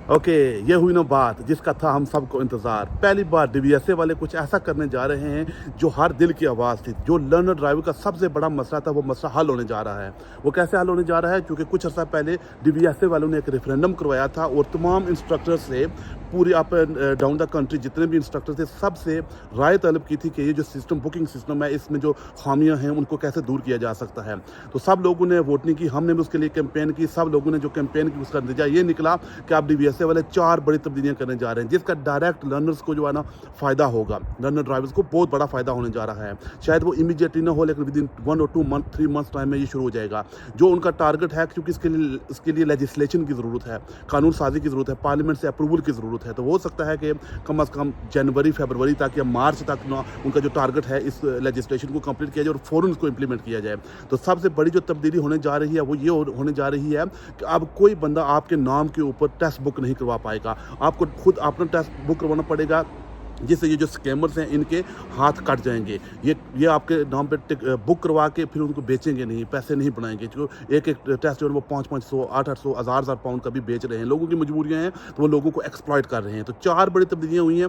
Okay, ये हुई ना बात जिसका था हम सबको इंतज़ार। पहली बार डीवीएसए वाले कुछ ऐसा करने जा रहे हैं जो हर दिल की आवाज़ थी। जो लर्नर ड्राइवर का सबसे बड़ा मसला था, वो मसला हल होने जा रहा है। वो कैसे हल होने जा रहा है? क्योंकि कुछ अर्सा पहले डीवीएसए वालों ने एक रेफरेंडम करवाया था और तमाम इंस्ट्रक्टर्स से पूरी up and down the country जितने भी इंस्ट्रक्टर थे, सबसे राय तलब की थी कि ये जो सिस्टम, बुकिंग सिस्टम है, इसमें जो खामियां हैं उनको कैसे दूर किया जा सकता है। तो सब लोगों ने वोट नहीं की, हमने भी उसके लिए कैंपेन की। सब लोगों ने जो कैंपेन की उसका नतीजा ये निकला कि अब डीवीएसए वाले 4 बड़ी तब्दीलियां करने जा रहे हैं, जिसका डायरेक्ट लर्नर्स को जो है ना फ़ायदा होगा। लर्नर ड्राइवर्स को बहुत बड़ा फ़ायदा होने जा रहा है। शायद वो इमीडिएटली ना हो, लेकिन विद इन 1 और 2 मंथ 3 मंथ्स टाइम में ये शुरू हो जाएगा। जो उनका टारगेट है, क्योंकि इसके लिए लेजिस्लेशन की ज़रूरत है, कानून साजी की ज़रूरत है, पार्लियामेंट से अप्रूवल की ज़रूरत है। तो हो सकता है कि कम से कम जनवरी फरवरी तक या मार्च तक ना उनका जो टारगेट है इस लेजिस्लेशन को कंप्लीट किया जाए और फ़ौरन इसको इंप्लीमेंट किया जाए। तो सबसे बड़ी जो तब्दीली होने जा रही है वो ये होने जा रही है कि अब कोई बंदा आपके नाम के ऊपर टेस्ट बुक नहीं करवा पाएगा। आपको खुद अपना टेस्ट बुक करवाना पड़ेगा, जिससे ये जो स्कैमर्स हैं इनके हाथ कट जाएंगे। ये आपके नाम पे बुक करवा के फिर उनको बेचेंगे नहीं, पैसे नहीं बनाएंगे। जो एक टेस्ट जो है वो 500-500 800 हज़ार पाउंड का भी बेच रहे हैं। लोगों की मजबूरियां हैं तो वो लोगों को एक्सप्लॉइट कर रहे हैं। तो 4 बड़ी तब्दीलियां हुई हैं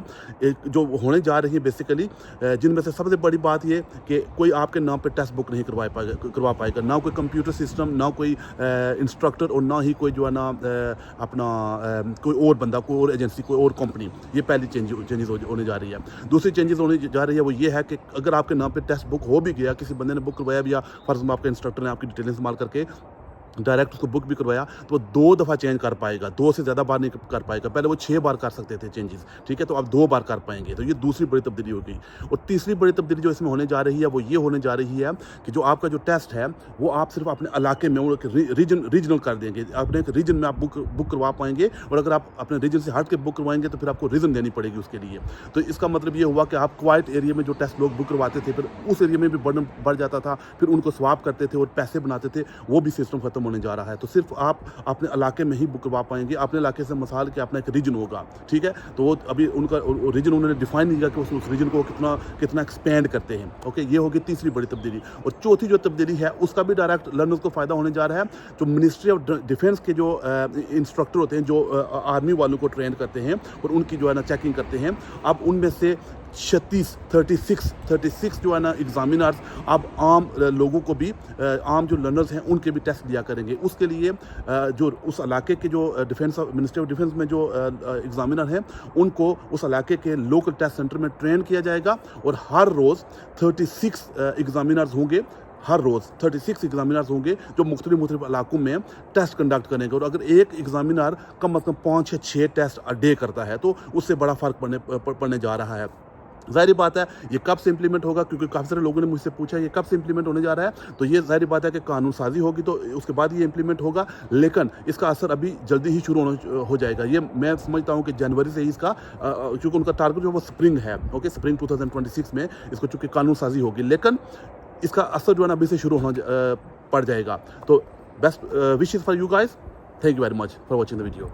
जो होने जा रही हैं बेसिकली, जिनमें से सबसे बड़ी बात ये कि कोई आपके नाम पर टेस्ट बुक नहीं करवा पाएगा। ना कोई कंप्यूटर सिस्टम, ना कोई इंस्ट्रक्टर, और ना ही कोई जो है ना अपना कोई और बंदा, कोई और एजेंसी, कोई और कंपनी। ये पहली चेंजेस होने जा रही है। दूसरी चेंजेस होने जा रही है वो ये है कि अगर आपके नाम पे टेस्ट बुक हो भी गया, किसी बंदे ने बुक करवाया भी, या फर्ज में आपके इंस्ट्रक्टर ने आपकी डिटेल इस्तेमाल करके डायरेक्ट उसको बुक भी करवाया, तो वो 2 दफ़ा चेंज कर पाएगा, 2 से ज़्यादा बार नहीं कर पाएगा। पहले वो 6 बार कर सकते थे चेंजेस, ठीक है, तो अब 2 बार कर पाएंगे। तो ये दूसरी बड़ी तब्दीली हो गई। और तीसरी बड़ी तब्दीली जो इसमें होने जा रही है वो ये होने जा रही है कि जो आपका जो टेस्ट है वो आप सिर्फ अपने इलाके में रीजनल कर देंगे। अपने एक रीजन में आप बुक करवा पाएंगे, और अगर आप अपने रीजन से हट के बुक करवाएंगे तो फिर आपको रीज़न देनी पड़ेगी उसके लिए। तो इसका मतलब ये हुआ कि आप क्वाइट एरिया में जो टेस्ट लोग बुक करवाते थे, फिर उस एरिया में भी बर्डन बढ़ जाता था, फिर उनको स्वाप करते थे और पैसे बनाते थे। वो भी सिस्टम खत्म होने जा रहा है। तो सिर्फ आप अपने इलाके में ही बुक करवा पाएंगे। अपने इलाके से मसाल के अपना एक रीजन होगा, ठीक है। तो वो अभी उनका रीजन उन्होंने डिफाइन नहीं किया कि उस रीजन को कितना एक्सपेंड करते हैं। ओके, ये होगी तीसरी बड़ी तब्दीली। और चौथी जो तब्दीली है उसका भी डायरेक्ट लर्नर्स को फ़ायदा होने जा रहा है। जो मिनिस्ट्री ऑफ डिफेंस के जो इंस्ट्रक्टर होते हैं, जो आर्मी वालों को ट्रेन करते हैं और उनकी जो है ना चेकिंग करते हैं, अब उनमें से 36 जो है ना एग्जामिनर्स अब आम लोगों को भी, आम जो लर्नर्स हैं उनके भी टेस्ट दिया करेंगे। उसके लिए जो उस इलाके के जो मिनिस्ट्री ऑफ डिफेंस में जो एग्जामिनर हैं उनको उस इलाके के लोकल टेस्ट सेंटर में ट्रेन किया जाएगा, और हर रोज़ 36 एग्जामिनर्स होंगे। हर रोज़ 36 एग्जामिनर्स होंगे जो मुख्तलिफ इलाकों में टेस्ट कंडक्ट करेंगे। और अगर एक एग्जामिनर कम अज़ कम 5 या 6 टेस्ट अ डे करता है तो उससे बड़ा फ़र्क पड़ने जा रहा है। ज़ाहिर बात है ये कब से इंप्लीमेंट होगा, क्योंकि काफ़ी सारे लोगों ने मुझसे पूछा ये कब से इंप्लीमेंट होने जा रहा है। तो ये ज़ाहिर बात है कि कानून साजी होगी तो उसके बाद ये इंप्लीमेंट होगा, लेकिन इसका असर अभी जल्दी ही शुरू हो जाएगा। ये मैं समझता हूँ कि जनवरी से ही इसका, क्योंकि उनका टारगेट जो वो स्प्रिंग है, ओके, स्प्रिंग 2026 में इसको चूँकि कानून साजी होगी, लेकिन इसका असर जो है ना अभी से शुरू होना पड़ जाएगा। तो best wishes for you guys. Thank you very much for watching the video.